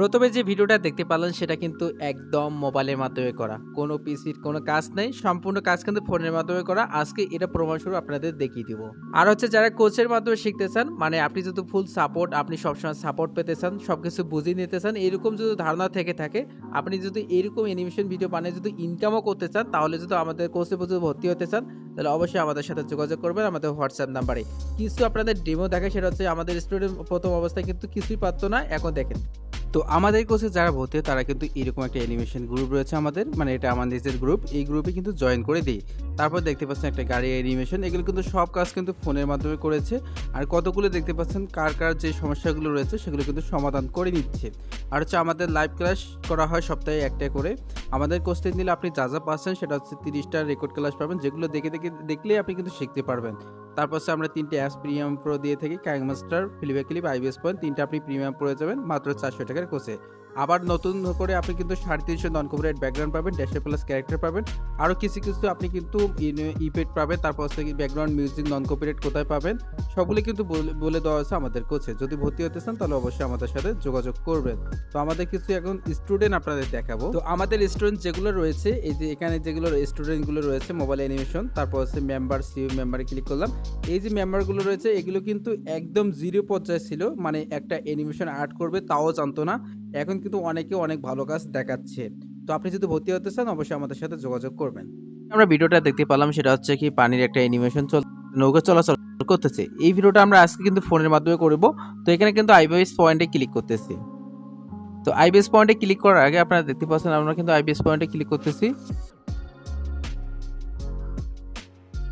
প্রথমে যে ভিডিওটা দেখতে পারলেন সেটা কিন্তু একদম মোবাইলের মাধ্যমে করা, কোনো পিসির কোনো কাজ নেই, সম্পূর্ণ কাজ কিন্তু ফোনের মাধ্যমে করা। আজকে এটা প্রমাণস্বরূপ আপনাদের দেখিয়ে দিব। আর হচ্ছে যারা কোচের মাধ্যমে শিখতে চান, মানে আপনি যদি ফুল সাপোর্ট, আপনি সবসময় সাপোর্ট পেতে চান, সবকিছু বুঝিয়ে নিতে চান, এরকম যদি ধারণা থেকে থাকে, আপনি যদি এরকম অ্যানিমেশন ভিডিও বানিয়ে যদি ইনকামও করতে চান, তাহলে যদি আমাদের কোচে ভর্তি হতে চান, তাহলে অবশ্যই আমাদের সাথে যোগাযোগ করবেন আমাদের হোয়াটসঅ্যাপ নাম্বারে। কিছু আপনাদের ডেমো দেখে, সেটা হচ্ছে আমাদের স্টুডেন্ট প্রথম অবস্থায় কিন্তু কিছুই পারতো না, এখন দেখেন। তো আমাদের কোর্সে যারা ভর্তি হয় তারা কিন্তু এরকম একটা অ্যানিমেশন গ্রুপ রয়েছে আমাদের, মানে এটা আমাদের নিজের গ্রুপ, এই গ্রুপে কিন্তু জয়েন করে দিই। তারপর দেখতে পাচ্ছেন একটা গাড়ির অ্যানিমেশন, এগুলো কিন্তু সব কাজ কিন্তু ফোনের মাধ্যমে করেছে। আর কতগুলো দেখতে পাচ্ছেন কার কার যে সমস্যাগুলো রয়েছে সেগুলো কিন্তু সমাধান করে নিচ্ছে। আর হচ্ছে আমাদের লাইভ ক্লাস করা হয় সপ্তাহে একটা করে। আমাদের কোর্সে নিলে আপনি যা যা পাচ্ছেন সেটা হচ্ছে 30টা রেকর্ড ক্লাস পাবেন, যেগুলো দেখলেই আপনি কিন্তু শিখতে পারবেন। তারপর হচ্ছে আমরা 3টে অ্যাপস প্রিমিয়াম প্রো দিয়ে থাকি, কাইনমাস্টার, ফ্লিপaclip+, ibilispaint, 3টা আপনি প্রিমিয়াম প্রো পেয়ে যাবেন মাত্র 400 টাকার কোর্সে। আবার নতুন করে আপনি কিন্তু 350 নন কপিরাইট ব্যাকগ্রাউন্ড পাবেন, ড্যাশে প্লাস ক্যারেক্টার পাবেন, আরও কিছু আপনি কিন্তু ইফেক্ট পাবেন। তারপর হচ্ছে ব্যাকগ্রাউন্ড মিউজিক নন কপিরাইট কোথায় পাবেন সবগুলো কিন্তু বলে দেওয়া আছে আমাদের কোচে। যদি ভর্তি হতে চান তাহলে অবশ্যই আমাদের সাথে যোগাযোগ করবেন। তো আমাদের কিছু এখন স্টুডেন্ট আপনাদের দেখাবো। তো আমাদের স্টুডেন্ট যেগুলো রয়েছে, এই যে এখানে যেগুলো স্টুডেন্টগুলো রয়েছে মোবাইল অ্যানিমেশন, তারপর হচ্ছে মেম্বার, সিও মেম্বারে ক্লিক করলাম। এই যে মেম্বারগুলো রয়েছে এগুলো কিন্তু একদম জিরো পর্যায়ে ছিল, মানে একটা অ্যানিমেশন আর্ট করবে তাও জানতো না। এখন কিন্তু অনেকে অনেক ভালো কাজ দেখাচ্ছে। তো আপনি যদি ভর্তি হতে চান অবশ্যই আমাদের সাথে যোগাযোগ করবেন। আমরা ভিডিওটা দেখতে পেলাম, সেটা হচ্ছে কি পানির একটা অ্যানিমেশন নৌকা চলাচল করতেছে। এই ভিডিওটা আমরা আজকে কিন্তু ফোনের মাধ্যমে করব। তো এখানে কিন্তু আইবিএস পয়েন্টে ক্লিক করতেছি। তো আইবিএস পয়েন্টে ক্লিক করার আগে আপনারা দেখতে পাচ্ছেন আমরা কিন্তু আইবিএস পয়েন্টে ক্লিক করতেছি।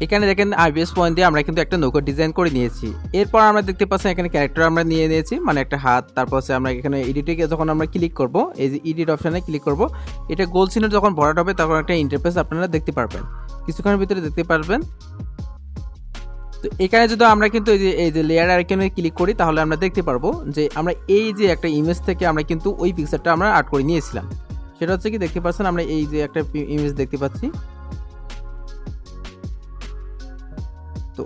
এখানে দেখেন আইবিএস পয়েন্ট দিয়ে আমরা কিন্তু একটা নৌকা ডিজাইন করে নিয়েছি। এরপর আমরা দেখতে পাচ্ছি এখানে ক্যারেক্টার আমরা নিয়ে নিয়েছি, মানে একটা হাত। তারপর হচ্ছে আমরা এখানে এডিটে যখন আমরা ক্লিক করব, এই যে এডিট অপশানে ক্লিক করব, এটা গোল চিহ্ন যখন ভরাট হবে তখন একটা ইন্টারফেস আপনারা দেখতে পারবেন, কিছুক্ষণের ভিতরে দেখতে পারবেন। তো এখানে যদি আমরা কিন্তু এই যে লেয়ার আইকনে ক্লিক করি তাহলে আমরা দেখতে পারবো যে আমরা এই যে একটা ইমেজ থেকে আমরা কিন্তু ওই পিকচারটা আমরা আর্ট করে নিয়েছিলাম। সেটা হচ্ছে কি দেখতে পাচ্ছেন আমরা এই যে একটা ইমেজ দেখতে পাচ্ছি। তো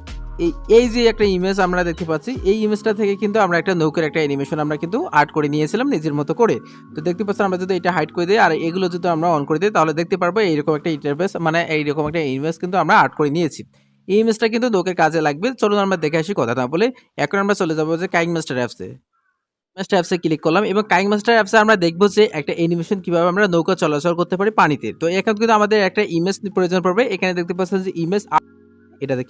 এই যে একটা ইমেজ আমরা দেখতে পাচ্ছি, এই ইমেজটা থেকে কিন্তু আমরা একটা নৌকার একটা অ্যানিমেশন আমরা কিন্তু আর্ট করে নিয়েছিলাম নিজের মতো করে। তো দেখতে পাচ্ছেন আমরা যদি এটা হাইড করে দিই আর এগুলো যদি আমরা অন করে দিই তাহলে দেখতে পারবো এইরকম একটা ইন্টারফেস, মানে এইরকম একটা ইমেজ কিন্তু আমরা আর্ট করে নিয়েছি। এই ইমেজটা কিন্তু নৌকার কাজে লাগবে। চলুন আমরা দেখে আসি, কথা না বলে। এখন আমরা চলে যাবো যে কাইনমাস্টার অ্যাপসে ক্লিক করলাম এবং কাইনমাস্টার অ্যাপসে আমরা দেখবো যে একটা অ্যানিমেশন কিভাবে আমরা নৌকা চলাচল করতে পারি পানিতে। তো এখন কিন্তু আমাদের একটা ইমেজ প্রয়োজন পড়বে। এখানে দেখতে পাচ্ছেন যে ইমেজ, এটাতে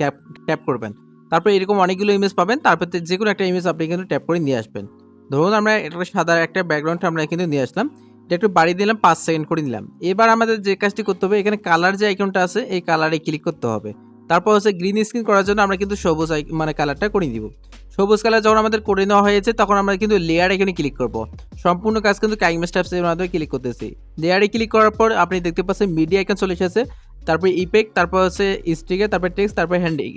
ট্যাপ করবেন। তারপর এরকম অনেকগুলো ইমেজ পাবেন, তারপর যে কোনো একটা ইমেজ আপনি কিন্তু ট্যাপ করে নিয়ে আসবেন। ধরুন আমরা একটা সাদা একটা ব্যাকগ্রাউন্ড আমরা কিন্তু নিয়ে আসলাম, এটা একটু বাড়িয়ে দিলাম, 5 সেকেন্ড করে নিলাম। এবার আমাদের যে কাজটি করতে হবে, এখানে কালার যে আইকনটা আছে এই কালারে ক্লিক করতে হবে। তারপর হচ্ছে গ্রিন স্ক্রিন করার জন্য আমরা কিন্তু সবুজ মানে কালারটা করে দিব। সবুজ কালার যখন আমাদের করে নেওয়া হয়েছে তখন আমরা কিন্তু লেয়ার এখানে ক্লিক করব। সম্পূর্ণ কাজ কিন্তু কাইনমাস্টার অ্যাপসের মাধ্যমে ক্লিক করতেছি। লেয়ারে ক্লিক করার পর আপনি দেখতে পাচ্ছেন মিডিয়া আইকন চলে এসেছে, তারপর ইফেক্ট, তারপর হচ্ছে স্টিকার, তারপর টেক্সট, তারপর হ্যান্ডিং।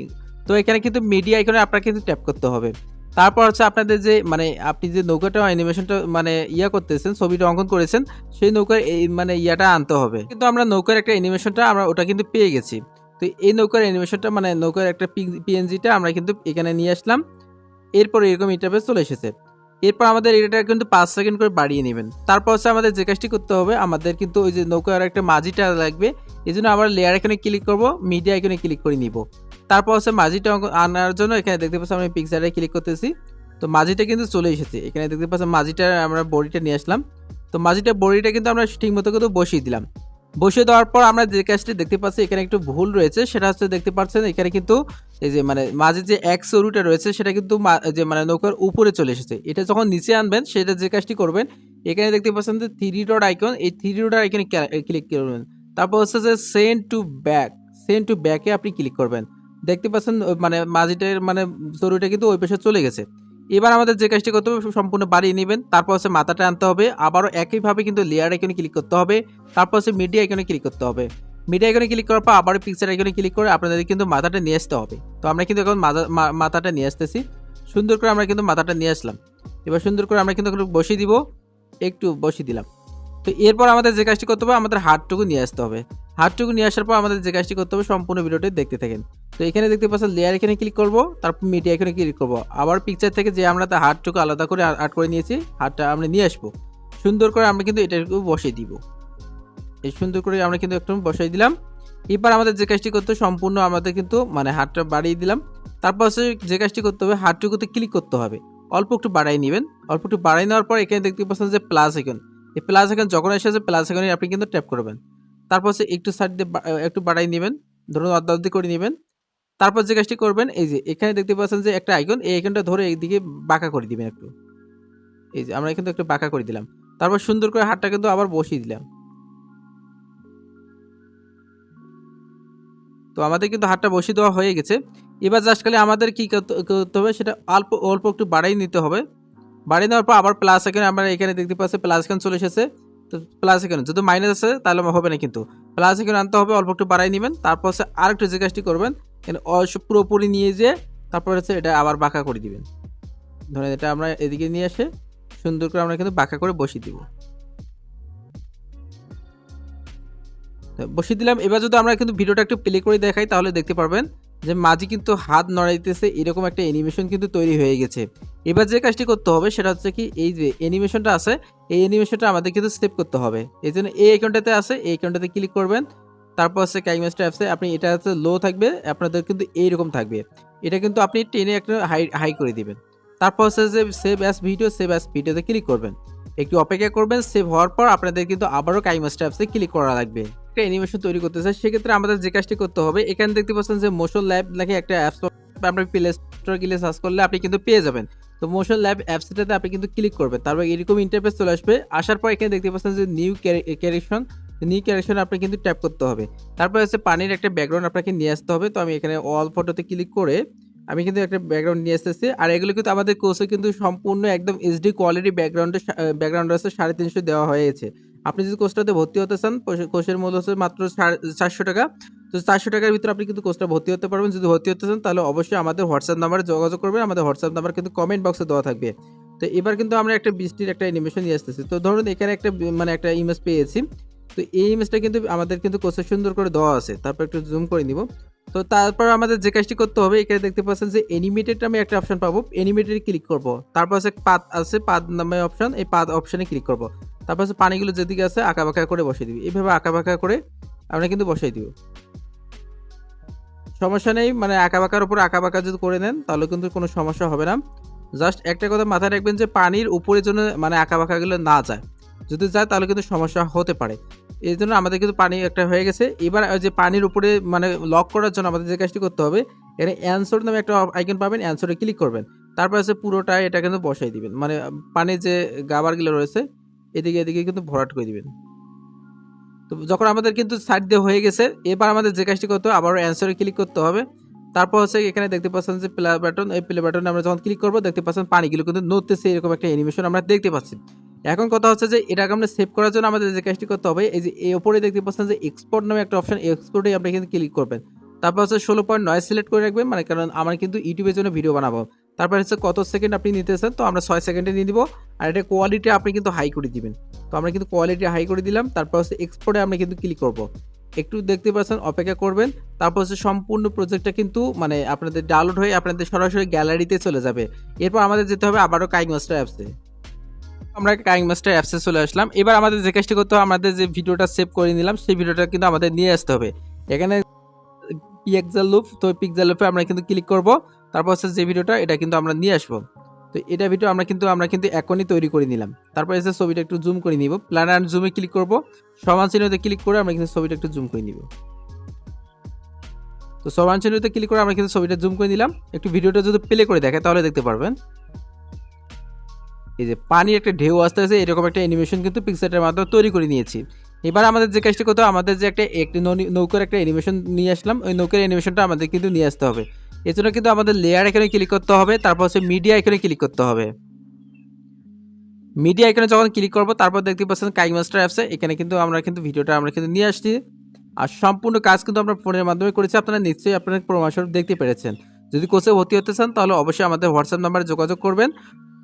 তো এখানে কিন্তু মিডিয়া আইকনে আপনাকে কিন্তু ট্যাপ করতে হবে। তারপর হচ্ছে আপনাদের যে মানে আপনি যে নৌকাটা অ্যানিমেশনটা মানে করতেছেন, ছবিটা অঙ্কন করেছেন, সেই নৌকার মানে ইয়াটা আনতে হবে। কিন্তু আমরা নৌকার একটা অ্যানিমেশনটা আমরা ওটা কিন্তু পেয়ে গেছি। তো এই নৌকার অ্যানিমেশনটা মানে নৌকার একটা পিএনজিটা আমরা কিন্তু এখানে নিয়ে আসলাম। এরপর এরকম ইন্টারফেস চলে এসেছে। এরপর আমাদের এটা কিন্তু 5 সেকেন্ড করে বাড়িয়ে নেবেন। তারপর হচ্ছে আমাদের যে কাজটি করতে হবে, আমাদের কিন্তু ওই যে নৌকার একটা মাঝিটা লাগবে, এই জন্য আবার লেয়ার এখানে ক্লিক করব, মিডিয়া এখানে ক্লিক করে নিব। তারপর হচ্ছে মাঝিটা আনার জন্য এখানে দেখতে পাচ্ছি আমি পিকচারে ক্লিক করতেছি। তো মাঝিটা কিন্তু চলে এসেছে। এখানে দেখতে পাচ্ছি মাঝিটা আমরা বডিটা নিয়ে আসলাম। তো মাঝিটা বডিটা কিন্তু আমরা ঠিক মতো কিন্তু বসিয়ে দিলাম। বসিয়ে দেওয়ার পর আমরা যে কাজটি দেখতে পাচ্ছি এখানে একটু ভুল রয়েছে, সেটা হচ্ছে দেখতে পাচ্ছেন এখানে কিন্তু এই যে মানে মাঝে যে এক্স রুটে রয়েছে সেটা কিন্তু যে মানে নৌকার উপরে চলে এসেছে। এটা যখন নিচে আনবেন সেটা যে কাজটি করবেন, এখানে দেখতে পাচ্ছেন যে 3 ডট আইকন, এই 3 ডট আইকনে ক্লিক করবেন। তারপর হচ্ছে যে সেন্ড টু ব্যাকে আপনি ক্লিক করবেন। দেখতে পাচ্ছেন মানে মাঝিটার মানে জরুরিটা কিন্তু ওই পাশে চলে গেছে। এবার আমাদের যে কাজটি করতে হবে সম্পূর্ণ বাড়িয়ে নেবেন। তারপর হচ্ছে মাথাটা আনতে হবে, আবারও একইভাবে কিন্তু লেয়ার আইকনে ক্লিক করতে হবে। তারপর হচ্ছে মিডিয়া আইকনে ক্লিক করতে হবে। মিডিয়া আইকনে ক্লিক করার পর আবার পিকচার আইকনে ক্লিক করে আপনাদের কিন্তু মাথাটা নিয়ে আসতে হবে। তো আমরা কিন্তু এখন মাথাটা নিয়ে আসতেছি। সুন্দর করে আমরা কিন্তু মাথাটা নিয়ে আসলাম। এবার সুন্দর করে আমরা কিন্তু বসিয়ে দিব, একটু বসিয়ে দিলাম। তো এরপর আমাদের যে কাজটি করতে হবে, আমাদের হাতটুকু নিয়ে আসতে হবে। হাতটুকু নিয়ে আসার পর আমাদের যে কাজটি করতে হবে সম্পূর্ণ ভিডিওটি দেখতে থাকেন। তো এখানে দেখতে পাচ্ছেন লেয়ার এখানে ক্লিক করব, তারপর মিডিয়া এখানে ক্লিক করব। আবার পিকচার থেকে যে আমরা তার হাতটুকু আলাদা করে আর্ট করে নিয়েছি, হাতটা আমরা নিয়ে আসবো। সুন্দর করে আমরা কিন্তু এটা বসিয়ে দিব। এই সুন্দর করে আমরা কিন্তু একটু বসাই দিলাম। এবার আমাদের যে কাজটি করতে সম্পূর্ণ আমাদের কিন্তু মানে হাতটা বাড়িয়ে দিলাম। তারপর হচ্ছে যে কাজটি করতে হবে হাতটুকুতে ক্লিক করতে হবে, অল্প একটু বাড়াই নেবেন। অল্প একটু বাড়াই নেওয়ার পর এখানে দেখতে পাচ্ছেন যে প্লাস আইকন, এই প্লাস আইকন যখন এসেছে প্লাস আইকনে আপনি কিন্তু ট্যাপ করবেন। তারপর হচ্ছে একটু সাইড দিয়ে একটু বাড়াই নেবেন, ধরুন অর্ধেক করে নেবেন। তারপর যে কাজটি করবেন এই যে এখানে দেখতে পাচ্ছেন যে একটা আইকন, এই আইকনটা ধরে এইদিকে বাঁকা করে দিবেন একটু। এই যে আমরা কিন্তু একটু বাঁকা করে দিলাম। তারপর সুন্দর করে হাতটা কিন্তু আবার বসিয়ে দিলাম। তো আমাদের কিন্তু হাতটা বসিয়ে দেওয়া হয়ে গেছে। এবার জাস্ট খালি আমাদের কি করতে হবে সেটা অল্প অল্প একটু বাড়াই নিতে হবে। বাড়িয়ে নেওয়ার পর আবার প্লাস আইকন আমরা এখানে দেখতে পাচ্ছি প্লাস আইকন চলে এসেছে। তো প্লাস আইকন যদি মাইনাস আছে তাহলে হবে না, কিন্তু প্লাস আইকন আনতে হবে, অল্প একটু বাড়াই নেবেন। তারপর হচ্ছে আরেকটু যে কাজটি করবেন এখানে পুরোপুরি নিয়ে যেয়ে তারপর হচ্ছে এটা আবার বাঁকা করে দিবেন। ধরেন এটা আমরা এদিকে নিয়ে এসে সুন্দর করে আমরা কিন্তু বাঁকা করে বসিয়ে দিব। বসিয়ে দিলাম। এবার যদি আমরা কিন্তু ভিডিওটা একটু প্লে করে দেখাই তাহলে দেখতে পারবেন যে মাঝি কিন্তু হাত নড়াইতেছে, এরকম একটা অ্যানিমেশন কিন্তু তৈরি হয়ে গেছে। এবার যে কাজটি করতে হবে সেটা হচ্ছে কি এই যে অ্যানিমেশনটা আছে এই অ্যানিমেশনটা আমাদের কিন্তু সেভ করতে হবে। এই জন্য এই অ্যাকাউন্টটাতে আছে, এই অ্যাকাউন্টটাতে ক্লিক করবেন। তারপর হচ্ছে কাইমাস্টার অ্যাপসে আপনি এটা হচ্ছে লো থাকবে, আপনাদের কিন্তু এইরকম থাকবে। এটা কিন্তু আপনি টেনে একটা হাই করে দিবেন। তারপর হচ্ছে যে সেভ অ্যাস ভিডিওতে ক্লিক করবেন, একটু অপেক্ষা করবেন। সেভ হওয়ার পর আপনাদের কিন্তু আবারও কাইমাস্টার অ্যাপসে ক্লিক করা লাগবে। একটা অ্যানিমেশন তৈরি করতে চাই সেক্ষেত্রে আমাদের যে কাজটি করতে হবে এখানে দেখতে পাচ্ছেন যে মোশন ল্যাব নাকি একটা অ্যাপস আপনি প্লে স্টোরে গেলে সার্চ করলে আপনি কিন্তু পেয়ে যাবেন। তো মোশন ল্যাব অ্যাপসটাতে আপনি কিন্তু ক্লিক করবেন, তারপর এরকম ইন্টারফেস চলে আসবে। আসার পর এখানে দেখতে পাচ্ছেন যে নিউ ক্যারেকশন আপনি কিন্তু ট্যাপ করতে হবে। তারপর হচ্ছে পানির একটা ব্যাকগ্রাউন্ড আপনাকে নিয়ে আসতে হবে। তো আমি এখানে অল ফটোতে ক্লিক করে আমি কিন্তু একটা ব্যাকগ্রাউন্ড নিয়ে আসতেছি। আর এগুলো কিন্তু আমাদের কোর্সে কিন্তু সম্পূর্ণ একদম এইচডি কোয়ালিটি ব্যাকগ্রাউন্ড আছে 350 দেওয়া হয়েছে। আপনি যদি কোর্সটাতে ভর্তি হতে চান কোর্সের মূল্য হচ্ছে মাত্র 400 টাকা। তো 400 টাকার ভিতরে আপনি কিন্তু কোর্সটা ভর্তি হতে পারবেন। যদি ভর্তি হতে চান তাহলে অবশ্যই আমাদের হোয়াটসঅ্যাপ নাম্বারে যোগাযোগ করবেন, আমাদের হোয়াটসঅ্যাপ নাম্বার কিন্তু কমেন্ট বক্সে দেওয়া থাকবে। তো এবার কিন্তু আমরা একটা বৃষ্টির একটা অ্যানিমেশন নিয়ে আসতেছি। তো ধরুন এখানে একটা মানে একটা ইমেজ পেয়েছি। তো এই ইমেজটা কিন্তু আমাদের কিন্তু কোর্সে সুন্দর করে দেওয়া আছে। তারপর একটু জুম করে নিব। তো তারপর আমাদের যে কাজটি করতে হবে এখানে দেখতে পাচ্ছেন যে অ্যানিমেটেড আমি একটা অপশন পাবো, অ্যানিমেটেড ক্লিক করব। তারপর আছে পাথ নামে অপশন, এই পাথ অপশনে ক্লিক করব। তারপর হচ্ছে পানিগুলো যেদিকে আছে আঁকা বাঁকা করে বসিয়ে দিবি, এইভাবে আঁকা বাঁকা করে আমরা কিন্তু বসাই দিব। সমস্যা নেই, মানে আঁকা বাঁকার উপর আঁকা বাঁকা যদি করে নেন তাহলে কিন্তু কোনো সমস্যা হবে না। জাস্ট একটা কথা মাথায় রাখবেন যে পানির উপরে জন্য মানে আঁকা বাঁকাগুলো না যায়, যদি যায় তাহলে কিন্তু সমস্যা হতে পারে। এই জন্য আমাদের কিন্তু পানি একটা হয়ে গেছে। এবার যে পানির উপরে মানে লক করার জন্য আমাদের যে কাজটি করতে হবে এখানে অ্যানসার নামে একটা আইকন পাবেন, অ্যানসারে ক্লিক করবেন। তারপর হচ্ছে পুরোটা এটা কিন্তু বসাই দিবেন, মানে পানির যে গাবারগুলো রয়েছে এদিকে কিন্তু ভরাট করে দিবেন। তো যখন আমাদের কিন্তু সাইড দিয়ে হয়ে গেছে এবার আমাদের যে কাজটি করতে হবে আবারও অ্যানসারে ক্লিক করতে হবে। তারপর হচ্ছে এখানে দেখতে পাচ্ছেন যে প্লে বাটন, এই প্লে বাটনে আমরা যখন ক্লিক করবো দেখতে পাচ্ছেন পানিগুলো কিন্তু নড়তেছে, এরকম একটা অ্যানিমেশন আমরা দেখতে পাচ্ছি। এখন কথা হচ্ছে যে এটাকে আমরা সেভ করার জন্য আমাদের যে কাজটি করতে হবে এই যে এই উপরে দেখতে পাচ্ছেন যে এক্সপোর্ট নামে একটা অপশন, এক্সপোর্টে আপনি কিন্তু ক্লিক করবেন। তারপর হচ্ছে 16.9 সিলেক্ট করে রাখবেন, মানে কারণ আমরা কিন্তু ইউটিউবের জন্য ভিডিও বানাবো। তারপর হচ্ছে কত সেকেন্ড আপনি নিতে চান, তো আমরা 6 সেকেন্ডে নিয়ে দিব। আর এটা কোয়ালিটি আপনি কিন্তু হাই করে দিবেন। তো আমরা কিন্তু কোয়ালিটি হাই করে দিলাম। তারপর হচ্ছে এক্সপোর্টে আমরা কিন্তু ক্লিক করব। একটু দেখতে পাচ্ছেন অপেক্ষা করবেন। তারপর হচ্ছে সম্পূর্ণ প্রজেক্টটা কিন্তু মানে আপনাদের ডাউনলোড হয়ে আপনাদের সরাসরি গ্যালারিতে চলে যাবে। এরপর আমাদের যেতে হবে আবারও কাইমাস্টার অ্যাপসে। আমরা কাইমাস্টার অ্যাপসে চলে আসলাম। এবার আমাদের যে কাজটি করতে হবে আমাদের যে ভিডিওটা সেভ করে নিলাম সেই ভিডিওটা কিন্তু আমাদের নিয়ে আসতে হবে। এখানে পিক্সেল লুপ, তো পিক্সেল লুপে আমরা কিন্তু ক্লিক করব। তারপর হচ্ছে যে ভিডিওটা এটা কিন্তু আমরা নিয়ে আসবো। তো এটা ভিডিও আমরা কিন্তু এখনই তৈরি করে নিলাম। তারপর এসে ছবিটা একটু জুম করে নিব, প্ল্যান অ্যান্ড জুমে ক্লিক করব, সমান চিহ্নতে ক্লিক করে আমরা কিন্তু ছবিটা একটু জুম করে নিব। তো সমান চিহ্নতে ক্লিক করে আমরা কিন্তু ছবিটা জুম করে নিলাম। একটু ভিডিওটা যদি প্লে করে দেখে তাহলে দেখতে পারবেন এই যে পানির একটা ঢেউ আসতে আছে, এরকম একটা অ্যানিমেশন কিন্তু পিক্সেলের মাধ্যমে তৈরি করে নিয়েছি। এবার আমাদের যে কাজটি করতে হবে আমাদের যে একটি নৌকার একটা অ্যানিমেশন নিয়ে আসলাম, ওই নৌকার অ্যানিমেশনটা আমাদের কিন্তু নিয়ে আসতে হবে। এর জন্য কিন্তু আমাদের লেয়ার এখানে ক্লিক করতে হবে, তারপর হচ্ছে মিডিয়া এখানে ক্লিক করতে হবে। মিডিয়া এখানে যখন ক্লিক করব তারপর দেখতে পাচ্ছেন কাইমাস্টার অ্যাপসে এখানে কিন্তু আমরা কিন্তু ভিডিওটা আমরা কিন্তু নিয়ে আসছি। আর সম্পূর্ণ কাজ কিন্তু আমরা ফোনের মাধ্যমে করেছি, আপনারা নিশ্চয়ই আপনার প্রমাণস্বরূপ দেখতে পেরেছেন। যদি কোর্সে ভর্তি হতে চান তাহলে অবশ্যই আমাদের হোয়াটসঅ্যাপ নাম্বারে যোগাযোগ করবেন।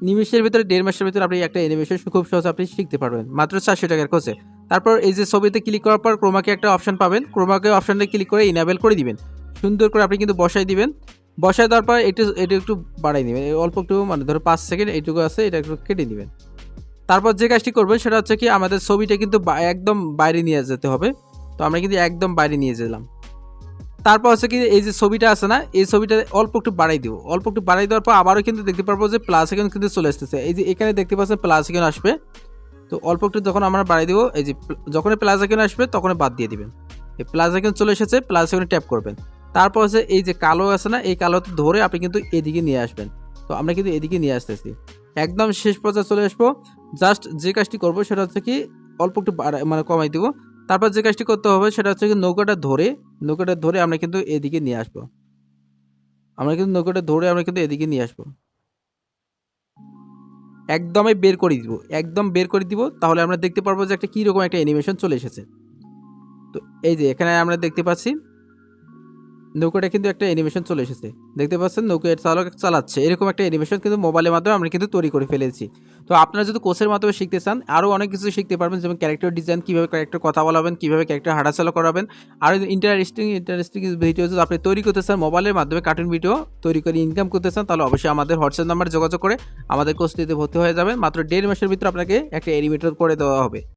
নিমেষের ভিতরে 1.5 মাসের ভিতরে আপনি একটা অ্যানিমেশন খুব সহজে আপনি শিখতে পারবেন মাত্র 400 টাকার কোর্সে। তারপর এই যে ছবিতে ক্লিক করার পর ক্রোমাকে একটা অপশন পাবেন, ক্রোমাকে অপশনটা ক্লিক করে ইনেবল করে দিবেন। সুন্দর করে আপনি কিন্তু বসাই দিবেন। বসায় দেওয়ার পর এটা একটু বাড়াই নেবেন, অল্প একটু মানে ধরো 5 সেকেন্ড এইটুকু আছে, এটা একটু কেটে নেবেন। তারপর যে কাজটি করবেন সেটা হচ্ছে কি আমাদের ছবিটা কিন্তু একদম বাইরে নিয়ে যেতে হবে। তো আমরা কিন্তু একদম বাইরে নিয়ে গেলাম। তারপর হচ্ছে কি এই যে ছবিটা আছে না, এই ছবিটা অল্প একটু বাড়াই দিব। অল্প একটু বাড়াই দেওয়ার পর আবারও কিন্তু দেখতে পারবো যে প্লাস আইকন কিন্তু চলে আসতেছে। এই যে এখানে দেখতে পাচ্ছেন প্লাস আইকন আসবে। তো অল্প একটু যখন আমরা বাড়াই দিব, এই যে যখনই প্লাস আইকন আসবে তখনই বাদ দিয়ে দিবেন। এই প্লাস আইকন চলে এসেছে, প্লাস আইকনে ট্যাপ করবেন। তারপর হচ্ছে এই যে কালো আছে না, এই কালোতে ধরে আপনি কিন্তু এদিকে নিয়ে আসবেন। তো আমরা কিন্তু এদিকে নিয়ে আসতেছি, একদম শেষ পর্যায়ে চলে আসবো। জাস্ট যে কাজটি করবো সেটা হচ্ছে কি অল্প একটু মানে কমাই দিব। তারপর যে কাজটি করতে হবে সেটা হচ্ছে কি নৌকাটা ধরে আমরা কিন্তু এদিকে নিয়ে আসবো। আমরা কিন্তু নৌকাটা ধরে আমরা কিন্তু এদিকে নিয়ে আসবো, একদমই বের করে দিব, একদম বের করে দিব। তাহলে আমরা দেখতে পারবো যে একটা কীরকম একটা অ্যানিমেশন চলে এসেছে। তো এই যে এখানে আমরা দেখতে পাচ্ছি নৌকাটা কিন্তু একটা অ্যানিমেশন চলে এসেছে, দেখতে পাচ্ছেন নৌকা চালক চালাচ্ছে, এরকম একটা অ্যানিমেশন কিন্তু মোবাইলের মাধ্যমে আমরা কিন্তু তৈরি করে ফেলেছি। তো আপনারা যদি কোর্সের মাধ্যমে শিখতে চান আরও অনেক কিছু শিখতে পারবেন, যেমন ক্যারেক্টার ডিজাইন, কীভাবে ক্যারেক্টার কথা বলাবেন, কীভাবে ক্যারেক্টার হাঁটাচলা করাবেন। আর ইন্টারেস্টিং ভিডিও যদি আপনি তৈরি করতে চান, মোবাইলের মাধ্যমে কার্টুন ভিডিও তৈরি করে ইনকাম করতে চান, তাহলে অবশ্যই আমাদের হোয়াটসঅ্যাপ নাম্বারে যোগাযোগ করে আমাদের কোর্সটিতে ভর্তি হয়ে যাবেন। মাত্র 1.5 মাসের ভিতরে আপনাকে একটা অ্যানিমেটর করে দেওয়া হবে।